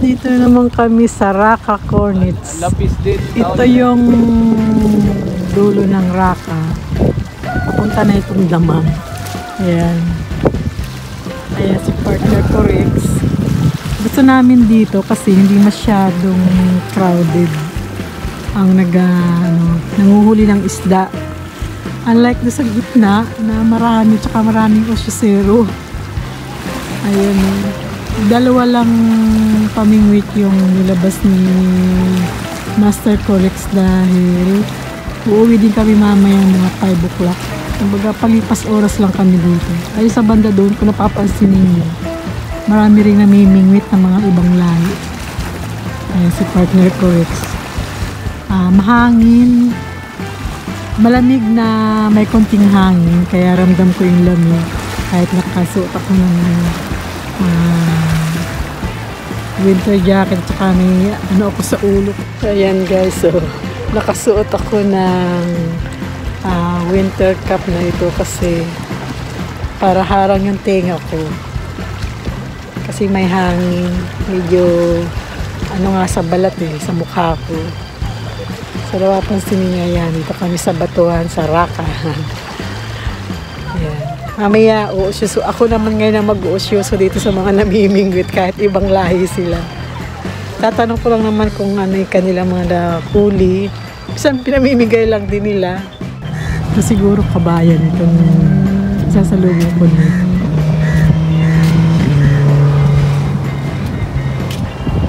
dito naman kami sa Raqqa Cornets. Ito yung dulo ng Raqqa. Papunta na itong Dammam. Ayan. Ayan si partner ko Rex. Gusto namin dito kasi hindi masyadong crowded ang nanguhuli ng isda. Unlike doon sa gitna na marami tsaka maraming osyosero. Ayan. Dalawa lang pamingwit yung nilabas ni Master Corex dahil uuwi din kami mamaya mga 5 o'clock. Kumbaga palipas oras lang kami dito. Ay sa banda doon kung napapansin ninyo, marami rin namimingwit ng mga ibang lahi. Ayan si partner Corex. Mahangin, malamig na may konting hangin kaya ramdam ko yung lamig kahit nakasuot ako ng winter jacket tsaka may ako sa ulo. Ayan guys, so nakasuot ako ng winter cap na ito kasi para harang yung tenga ko kasi may hangin, medyo nga sa balat sa mukha ko. So napapansin niya yan, dito kami sa batuhan sa Raqqa. Ayan. Mamaya, uusyoso. Ako naman ngayon na mag-uusyoso dito sa mga namimingwit kahit ibang lahi sila. Tatanong ko lang naman kung ano yung kanilang mga huli. Isang pinamimigay lang din nila. Ito siguro kabayan itong sasalubong ko nito.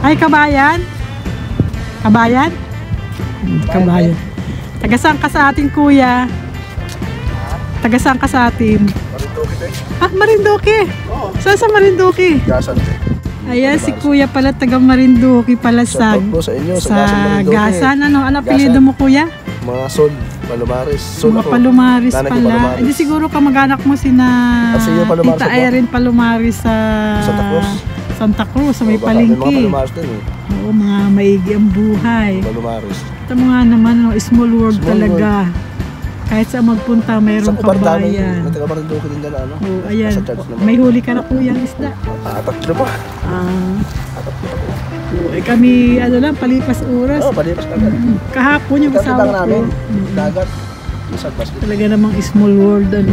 Ay, kabayan? Kabayan? Kabayan. Tagasang ka sa atin, kuya? Tagasang ka sa atin? Marinduque. Saan sa Marinduque? Gasan. Ayan, si kuya pala taga Marinduque pala sa Gasan. Ano apelyido mo, kuya? Mga Sol, Palomares. Mga Palomares pala. Hindi siguro kamag-anak mo Tita Irene Palomares sa Santa Cruz, sa may palengke. Oo, mga maigi ang buhay. Palomares. Ito mga naman, small world talaga. Kahit saan magpunta, mayroong kabayan. May taga Marinduque din dala, ano? Oo, ayan. May huli ka na kuya ng isda. Tatlo pa. Kami, palipas oras. Palipas agad. Kahapon yung kasama ko. namin, dagat. Talaga namang small world, Ang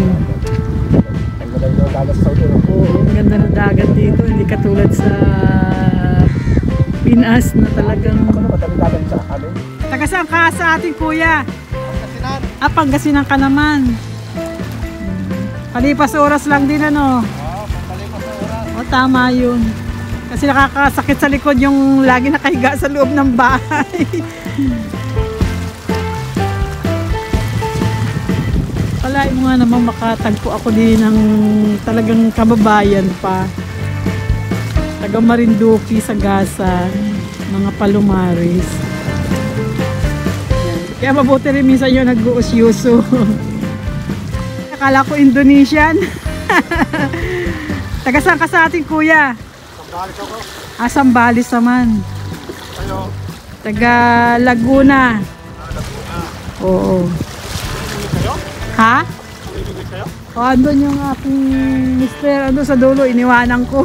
ganda ng dagat sa Saudi. Oo, ang ganda ng dagat dito. Hindi katulad sa Pinas na talagang... Taga saan ka sa ating kuya? Pangasinan ka naman. Palipas oras lang din ano. Palipas oras. Tama yun. Kasi nakakasakit sa likod yung lagi nakahiga sa loob ng bahay. Palain mo nga naman makatagpo ako din ng talagang kababayan pa. Taga Marinduque sa Gasan, mga Palomares. Kaya mabuti rin minsan yun nag-uusyoso. Akala ko Indonesian. Taga saan ka sa ating kuya? Sambales ako. Sambales naman. Ayo. Taga Laguna. Laguna. Oo. Kayo? Ha? Kayo? Andun yung aking mister. Andun sa dulo, iniwanan ko.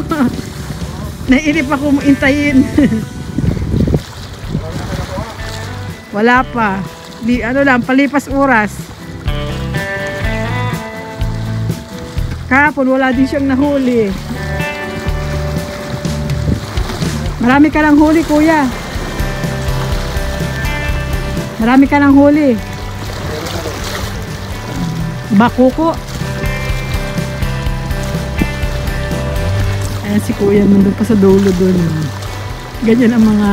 Nainip ako intayin. Wala pa. Palipas oras. Kahapon wala din siyang nahuli. Marami ka ng huli, kuya. Marami ka ng huli. Bakuko. Ayan si kuya nandun pa sa dulo dun. Ganyan ang mga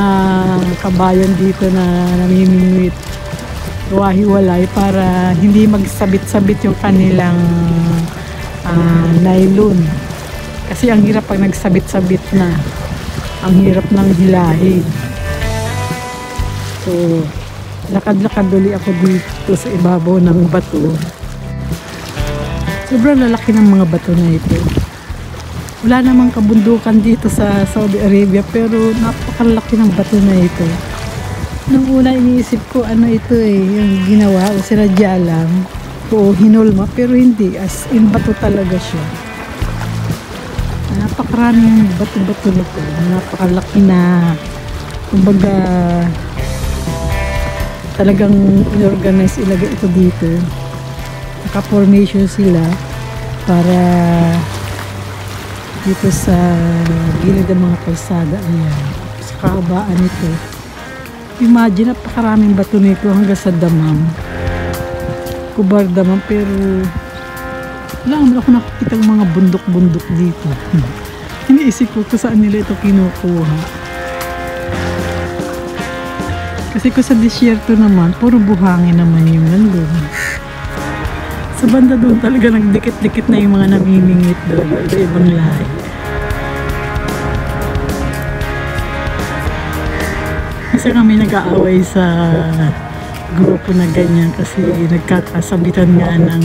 kabayan dito na namimingwit. Hiwa-hiwalay para hindi magsabit-sabit yung kanilang nylon. Kasi ang hirap pag nagsabit-sabit na. Ang hirap ng hilahin. So, lakad-lakad uli ako dito sa ibabaw ng bato. Sobrang lalaki ng mga bato na ito. Wala namang kabundukan dito sa Saudi Arabia pero napakalaki ng bato na ito. Nung una iniisip ko ito yung ginawa o sinadya lang o hinulma pero hindi, as in bato talaga siya. Napakaraming bato-bato nito. Napakalaki na, kumbaga, talagang inorganize ilagay ito dito. Naka-formation sila para dito sa gilid ng mga kalsada. Ayan. Sa kahabaan nito. Imagine, napakaraming bato nito hanggang sa damam. Kubar damam, pero wala naman ako nakikita ng mga bundok-bundok dito. Iniisip ko kung saan nila ito kinukuha. Kasi kung sa disyerto naman, puro buhangin naman yung nandun. Sa banda doon talaga nagdikit-dikit na yung mga namimingit doon. Iba-ibang lahi. Kasi kami nag-aaway sa grupo na ganyan kasi nagkakasabitan nga ng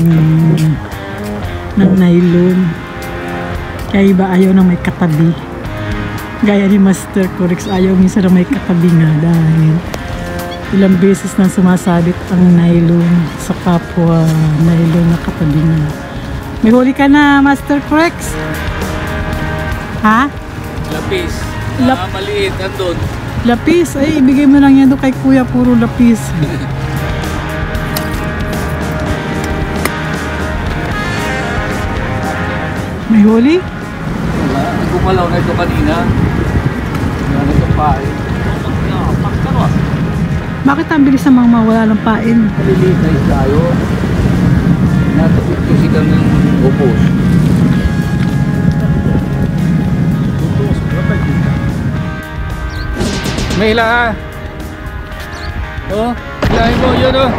nylon. Kaya iba ayaw na may katabi. Gaya ni Master Corex, ayaw minsan na may katabi nga dahil ilang beses na sumasabit ang nylon sa kapwa nylon na katabi nga. May huli ka na, Master Corex? Ha? Lapis. Maliit, andun. Lapis? Ay, ibigay mo lang yan doon kay kuya, puro lapis. May huli? Wala. Gumalaw na ito kanina. Wala na itong pain. Bakit ang bilis namang mawala ng pain? Maliliit na tayo. Natapit ko silang ng upos. May hila ha. Oh, hilahin mo yun oh.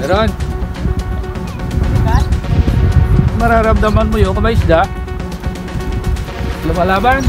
Meron. Mararamdaman mo yun kung may isda. Lumalaban.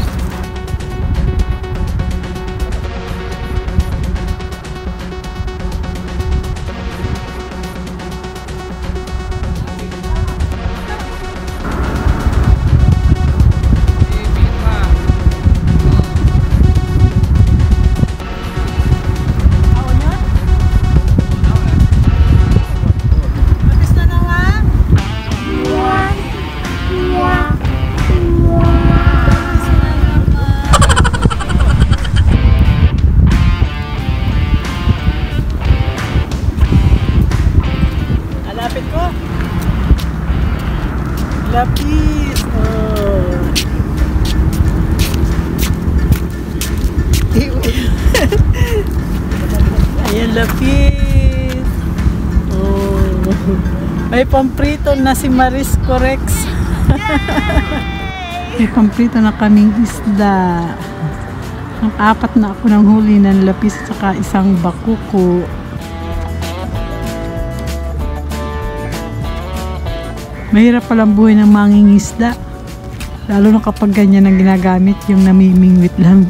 Lapis. Oh. Ayan, lapis. Oh. May pamprito na si Maris Corex. May pamprito na kaming isda. Ang apat na ako ng huli ng lapis at saka isang bakuko. Mahirap palang buhay ng mangingisda. Lalo na kapag ganyan ang ginagamit, yung namimingwit lang.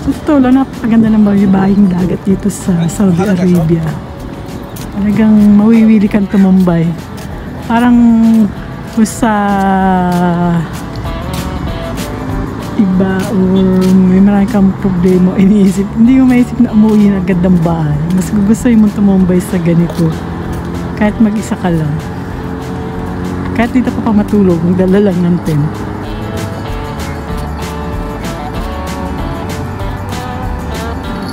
Ito lang, napakaganda ng bayong dagat dito sa Saudi Arabia. Talagang mawiwili kang tumambay. Parang kung sa iba or may marami kang problema, iniisip, hindi mo maisip na umuwi na agad ng bahay. Mas gusto mo tumambay sa ganito. Kahit mag-isa ka lang. Kahit dito ka pa matulog, magdala lang ng tent.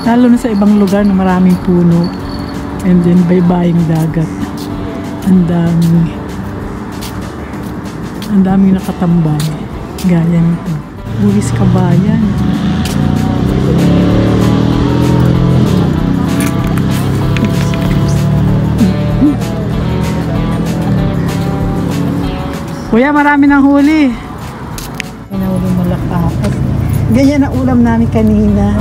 Lalo na sa ibang lugar na maraming puno and then baybaying dagat. Ang daming nakatambay. Gaya nito. Buwis Kabayan. Kuya, marami ng huli. May nahuli malakapas. Ganyan ang ulam namin kanina.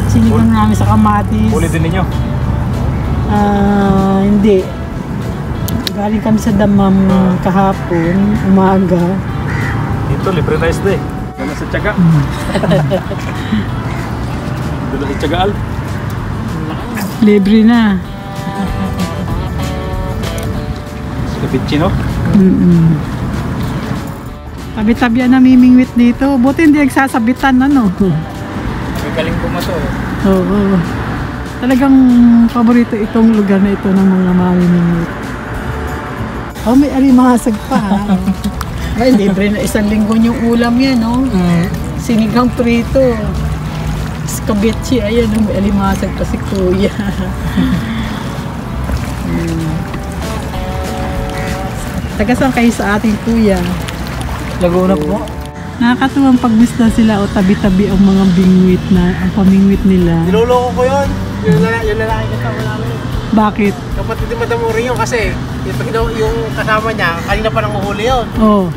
Sinigang namin sa kamatis. Huli din ninyo? Hindi. Galing kami sa damam kahapon, umaga. Dito, libre na isda eh. Dala sa tiyaga. Dala sa tiyagaan. Libre na. Kapitchino. Tabi-tabi ang namimingwit dito. Buti hindi nagsasabitan, ano? Magaling pumato. Oo. Talagang paborito itong lugar na ito ng mga mamimingwit. Oh, may alimasag pa. Ay, libre na 1 linggo yung ulam yan, no? Sinigang prito. Escabeche, ayan, may alimasag pa si Kuya. Taga saan kayo sa ating Kuya? Laguna po. Nakakatuwang pagbisda sila o tabi-tabi ang mga bingwit na, ang pamingwit nila. Niloloko ko yun. Yung lalaki kasama namin. Bakit? Kapatid ni Madam Uri yun kasi yung kasama niya, kanina pa nang uhuli yun. Oh.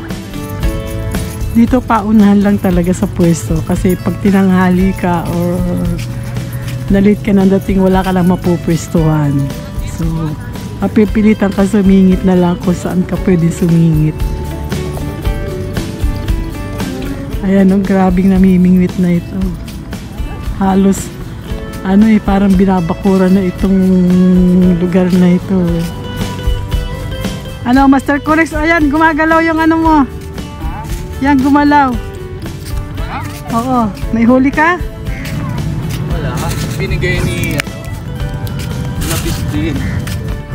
Dito paunahan lang talaga sa pwesto kasi pag tinanghali ka or na-late ka na dating, wala ka lang mapupwestuhan. So, mapipilitan ka sumingit na lang kung saan ka pwede sumingit. Ayan, grabing namimingwit na ito. Halos, parang binabakura na itong lugar na ito. Master Corex, ayan, gumagalaw yung mo. Yan, gumalaw. Oo, may huli ka? Wala. Binigay ni, lapis din.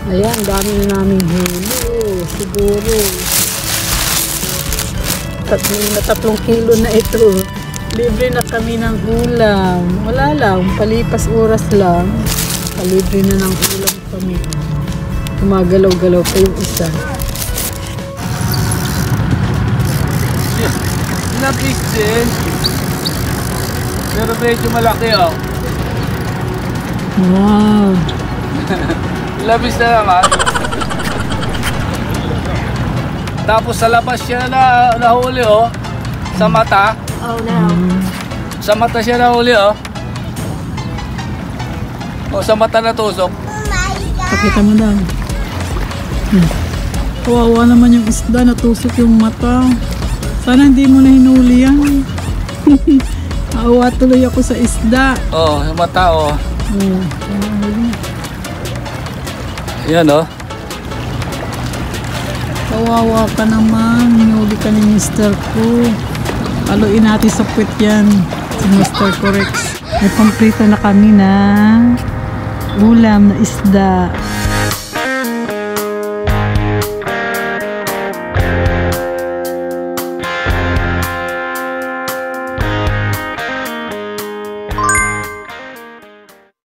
Ayan, dami na naming huli. Siguro. 3 kilo na ito. Libre na kami ng ulam. Wala lang, palipas oras lang. Libre na ng ulam kami. Gumagalaw-galaw pa yung isa. Lapis din. Pero medyo malaki, oh. Wow. Lapis na naman. Tapos sa labas siya na nahuli, oh. Sa mata. Oh no. Sa mata siya nahuli, oh. O sa mata natusok. Pakita mo daw. Kawawa naman yung isda, natusok yung mata. Sana hindi mo na hinuli yan. Awa tuloy ako sa isda. Oh, yung mata, oh. Yan, oh. Kawawa ka naman. Hinuli ka ni Mr. ko. Haluin natin sa puwet yan. Si Mr. Corex. May pamprito na kami ng ulam na isda.